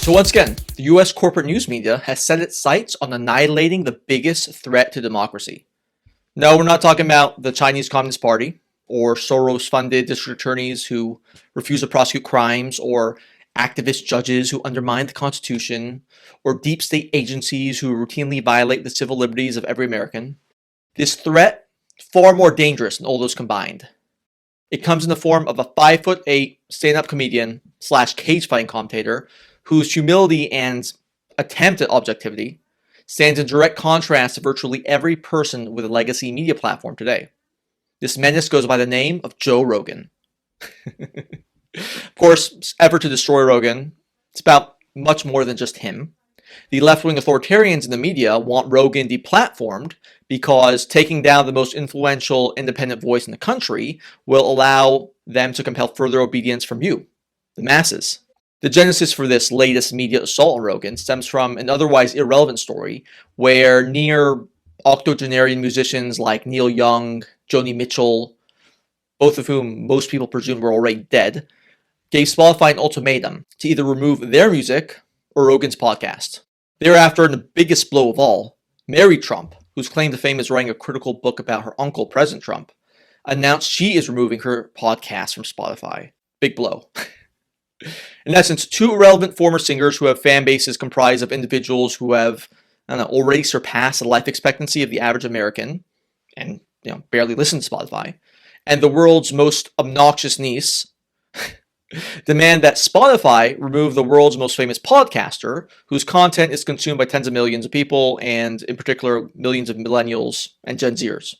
So once again, the US corporate news media has set its sights on annihilating the biggest threat to democracy. No, we're not talking about the Chinese Communist Party or Soros-funded district attorneys who refuse to prosecute crimes, or activist judges who undermine the Constitution, or deep state agencies who routinely violate the civil liberties of every American. This threat is far more dangerous than all those combined. It comes in the form of a 5'8" stand-up comedian / cage-fighting commentator whose humility and attempt at objectivity stands in direct contrast to virtually every person with a legacy media platform today. This menace goes by the name of Joe Rogan. Of course, effort to destroy Rogan, it's about much more than just him. The left-wing authoritarians in the media want Rogan deplatformed because taking down the most influential independent voice in the country will allow them to compel further obedience from you, the masses. The genesis for this latest media assault on Rogan stems from an otherwise irrelevant story where near octogenarian musicians like Neil Young, Joni Mitchell, both of whom most people presume were already dead, gave Spotify an ultimatum to either remove their music or Rogan's podcast. Thereafter, and the biggest blow of all, Mary Trump, whose claim to fame is writing a critical book about her uncle, President Trump, announced she is removing her podcast from Spotify. Big blow. In essence, two irrelevant former singers who have fan bases comprised of individuals who have already surpassed the life expectancy of the average American and barely listen to Spotify, and the world's most obnoxious niece demand that Spotify remove the world's most famous podcaster whose content is consumed by tens of millions of people, and in particular millions of millennials and Gen Zers.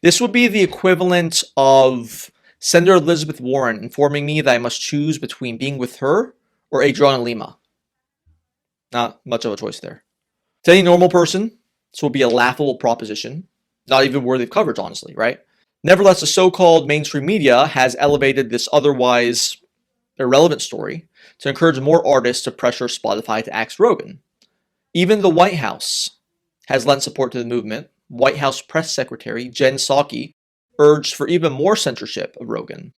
This would be the equivalent of Senator Elizabeth Warren informing me that I must choose between being with her or Adriana Lima. Not much of a choice there. To any normal person, this will be a laughable proposition, not even worthy of coverage, honestly, right? Nevertheless, the so-called mainstream media has elevated this otherwise irrelevant story to encourage more artists to pressure Spotify to axe Rogan. Even the White House has lent support to the movement. White House Press Secretary Jen Psaki urged for even more censorship of Rogan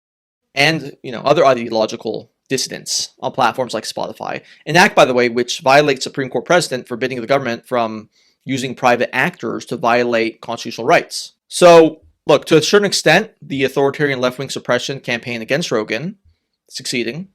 and other ideological dissidents on platforms like Spotify, an act, by the way, which violates Supreme Court precedent forbidding the government from using private actors to violate constitutional rights. So, look, to a certain extent, the authoritarian left-wing suppression campaign against Rogan is succeeding.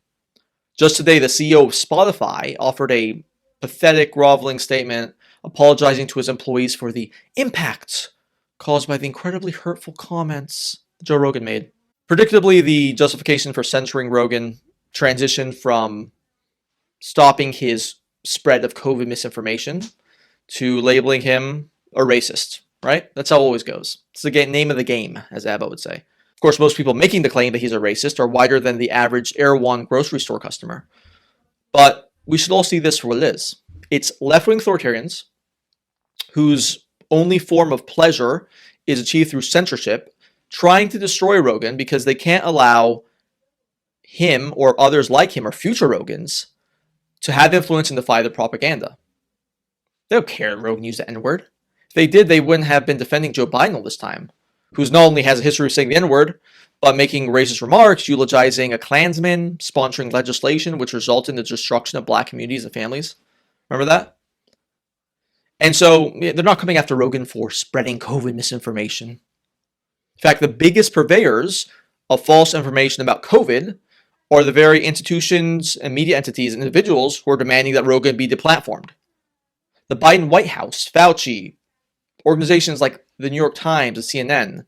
Just today, the CEO of Spotify offered a pathetic, groveling statement apologizing to his employees for the impact caused by the incredibly hurtful comments Joe Rogan made. Predictably, the justification for censoring Rogan transitioned from stopping his spread of COVID misinformation to labeling him a racist, right? That's how it always goes. It's the name of the game, as Abba would say. Of course, most people making the claim that he's a racist are wider than the average Erewhon grocery store customer. But we should all see this for what it is. It's left-wing authoritarians whose only form of pleasure is achieved through censorship, trying to destroy Rogan because they can't allow him or others like him or future Rogans to have influence and defy the propaganda. They don't care if Rogan used the N-word. If they did, they wouldn't have been defending Joe Biden all this time, who's not only has a history of saying the N-word, but making racist remarks, eulogizing a Klansman, sponsoring legislation which resulted in the destruction of black communities and families. Remember that? And so they're not coming after Rogan for spreading COVID misinformation. In fact, the biggest purveyors of false information about COVID are the very institutions and media entities and individuals who are demanding that Rogan be deplatformed. The Biden White House, Fauci, organizations like the New York Times and CNN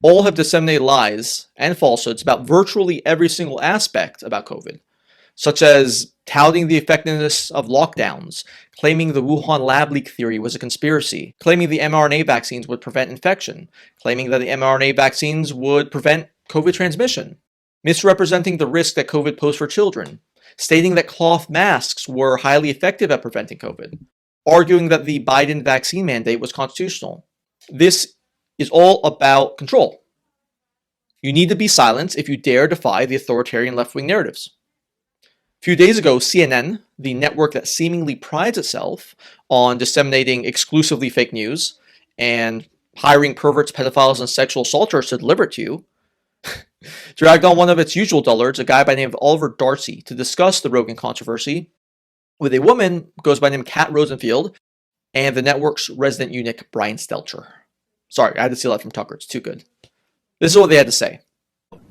all have disseminated lies and falsehoods about virtually every single aspect about COVID, such as touting the effectiveness of lockdowns, claiming the Wuhan lab leak theory was a conspiracy, claiming the mRNA vaccines would prevent infection, claiming that the mRNA vaccines would prevent COVID transmission, misrepresenting the risk that COVID posed for children, stating that cloth masks were highly effective at preventing COVID, arguing that the Biden vaccine mandate was constitutional. This is all about control. You need to be silenced if you dare defy the authoritarian left-wing narratives. A few days ago, CNN, the network that seemingly prides itself on disseminating exclusively fake news and hiring perverts, pedophiles, and sexual assaulters to deliver it to you, dragged on one of its usual dullards, a guy by the name of Oliver Darcy, to discuss the Rogan controversy with a woman who goes by the name of Kat Rosenfield and the network's resident eunuch, Brian Stelter. Sorry, I had to steal that from Tucker. It's too good. This is what they had to say.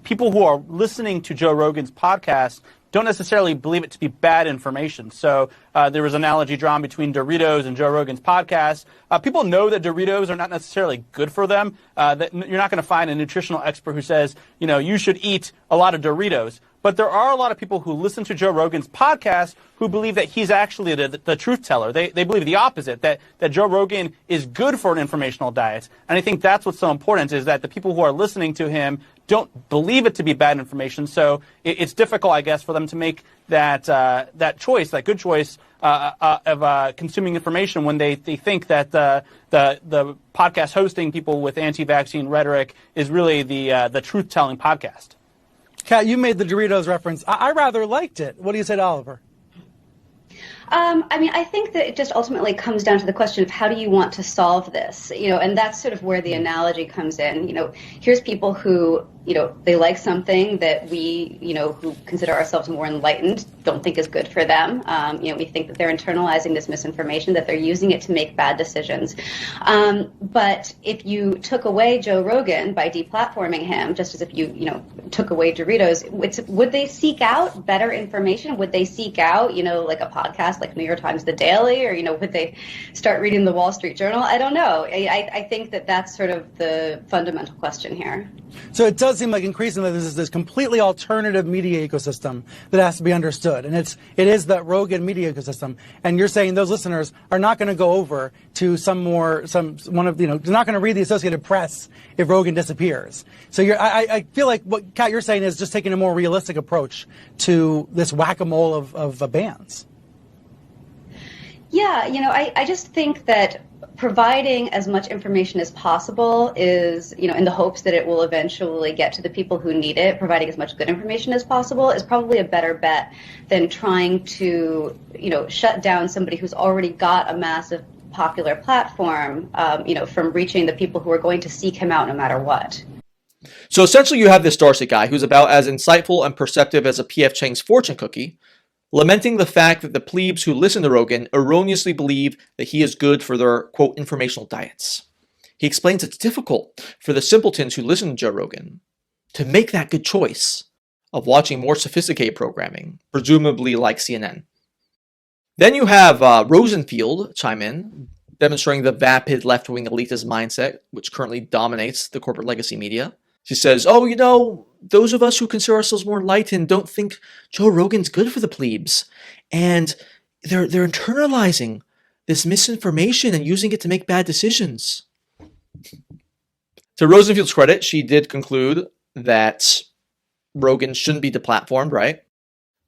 People who are listening to Joe Rogan's podcast don't necessarily believe it to be bad information. So there was an analogy drawn between Doritos and Joe Rogan's podcast. People know that Doritos are not necessarily good for them. That you're not going to find a nutritional expert who says, you should eat a lot of Doritos. But there are a lot of people who listen to Joe Rogan's podcast who believe that he's actually the truth teller. They believe the opposite, that Joe Rogan is good for an informational diet. And I think that's what's so important, is that the people who are listening to him don't believe it to be bad information. So it's difficult, I guess, for them to make that choice, that good choice of consuming information when they think that the podcast hosting people with anti-vaccine rhetoric is really the truth-telling podcast. Kat, you made the Doritos reference. I rather liked it. What do you say to Oliver? I think that it just ultimately comes down to the question of how do you want to solve this, and that's sort of where the analogy comes in. Here's people who, they like something that we, who consider ourselves more enlightened, don't think is good for them. We think that they're internalizing this misinformation, that they're using it to make bad decisions. But if you took away Joe Rogan by deplatforming him, just as if you took away Doritos, would they seek out better information? Would they seek out, like a podcast like New York Times The Daily, or, would they start reading the Wall Street Journal? I don't know. I think that that's sort of the fundamental question here. So it does seem like increasingly this is this completely alternative media ecosystem that has to be understood. And it is that Rogan media ecosystem. And you're saying those listeners are not going to go over to they're not going to read the Associated Press if Rogan disappears. So I feel like what, Kat, you're saying is just taking a more realistic approach to this whack-a-mole of bans. Yeah, I just think that providing as much information as possible is, in the hopes that it will eventually get to the people who need it, providing as much good information as possible is probably a better bet than trying to, shut down somebody who's already got a massive popular platform, from reaching the people who are going to seek him out no matter what. So essentially you have this Darcy guy who's about as insightful and perceptive as a P.F. Chang's fortune cookie, lamenting the fact that the plebes who listen to Rogan erroneously believe that he is good for their, quote, informational diets. He explains it's difficult for the simpletons who listen to Joe Rogan to make that good choice of watching more sophisticated programming, presumably like CNN. Then you have Rosenfield chime in, demonstrating the vapid left-wing elitist mindset, which currently dominates the corporate legacy media. She says, those of us who consider ourselves more enlightened don't think Joe Rogan's good for the plebes. And they're internalizing this misinformation and using it to make bad decisions. To Rosenfield's credit, she did conclude that Rogan shouldn't be deplatformed, right?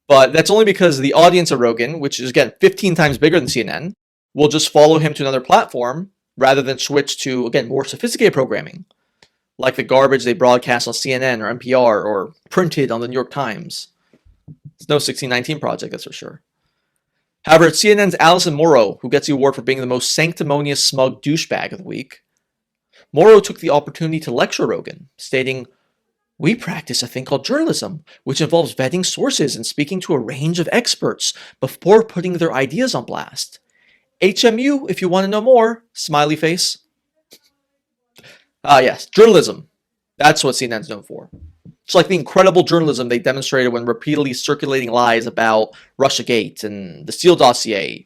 But that's only because the audience of Rogan, which is, again, 15 times bigger than CNN, will just follow him to another platform rather than switch to, again, more sophisticated programming, like the garbage they broadcast on CNN or NPR or printed on the New York Times. It's no 1619 project, that's for sure. However, it's CNN's Alison Morrow who gets the award for being the most sanctimonious smug douchebag of the week. Morrow took the opportunity to lecture Rogan, stating, "We practice a thing called journalism, which involves vetting sources and speaking to a range of experts before putting their ideas on blast. HMU, if you want to know more, smiley face." Yes, journalism. That's what CNN's known for. It's like the incredible journalism they demonstrated when repeatedly circulating lies about Russiagate and the Steele dossier,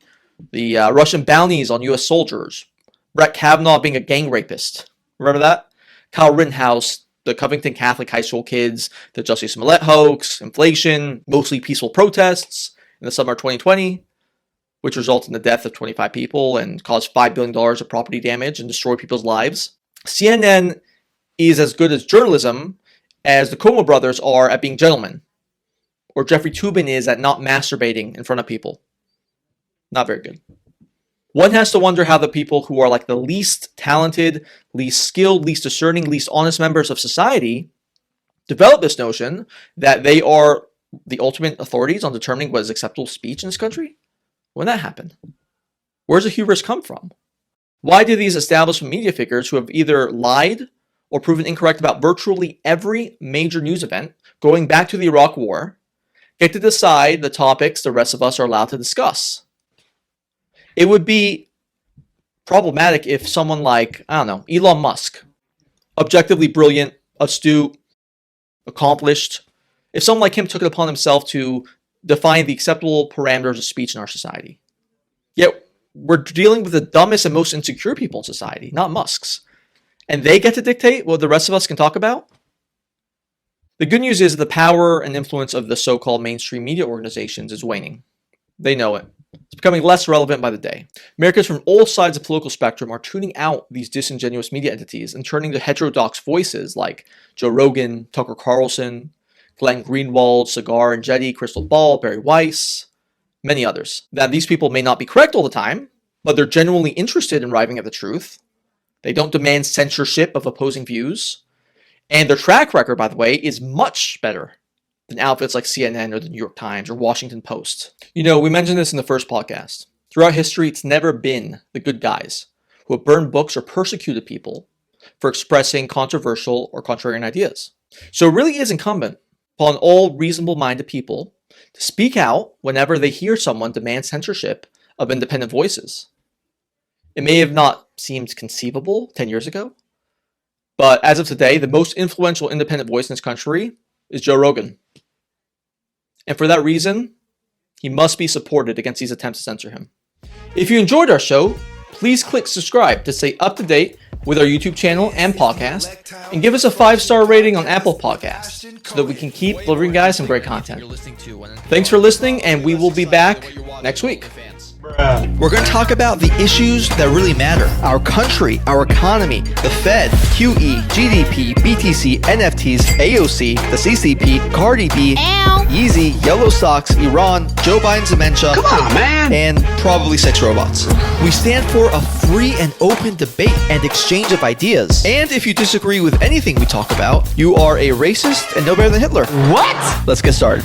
the Russian bounties on U.S. soldiers, Brett Kavanaugh being a gang rapist. Remember that? Kyle Rittenhouse, the Covington Catholic high school kids, the Jussie Smollett hoax, inflation, mostly peaceful protests in the summer of 2020, which resulted in the death of 25 people and caused $5 billion of property damage and destroyed people's lives. CNN is as good as journalism as the Como brothers are at being gentlemen, or Jeffrey Toobin is at not masturbating in front of people. Not very good. One has to wonder how the people who are like the least talented, least skilled, least discerning, least honest members of society develop this notion that they are the ultimate authorities on determining what is acceptable speech in this country. When that happened? Where's the hubris come from? Why do these establishment media figures who have either lied or proven incorrect about virtually every major news event going back to the Iraq War get to decide the topics the rest of us are allowed to discuss. It would be problematic if someone like, I don't know, Elon Musk, objectively brilliant, astute, accomplished, if someone like him took it upon himself to define the acceptable parameters of speech in our society. Yet, we're dealing with the dumbest and most insecure people in society, not Musk's. And they get to dictate what the rest of us can talk about? The good news is the power and influence of the so-called mainstream media organizations is waning. They know it. It's becoming less relevant by the day. Americans from all sides of the political spectrum are tuning out these disingenuous media entities and turning to heterodox voices like Joe Rogan, Tucker Carlson, Glenn Greenwald, Cigar and Jetty, Crystal Ball, Barry Weiss, many others. Now, these people may not be correct all the time, but they're genuinely interested in arriving at the truth. They don't demand censorship of opposing views. And their track record, by the way, is much better than outfits like CNN or the New York Times or Washington Post. You know, we mentioned this in the first podcast. Throughout history, it's never been the good guys who have burned books or persecuted people for expressing controversial or contrarian ideas. So it really is incumbent upon all reasonable-minded people to speak out whenever they hear someone demand censorship of independent voices. It may have not seemed conceivable 10 years ago, but as of today, the most influential independent voice in this country is Joe Rogan. And for that reason, he must be supported against these attempts to censor him. If you enjoyed our show, please click subscribe to stay up to date with our YouTube channel and podcast, and give us a 5-star rating on Apple Podcasts so that we can keep delivering guys some great content. Thanks for listening, and we will be back next week. We're going to talk about the issues that really matter. Our country, our economy, the Fed, QE, GDP, BTC, NFTs, AOC, the CCP, Cardi B, Yeezy, Yellow Socks, Iran, Joe Biden's dementia, come on, man, and probably sex robots. We stand for a free and open debate and exchange of ideas. And if you disagree with anything we talk about, you are a racist and no better than Hitler. What? Let's get started.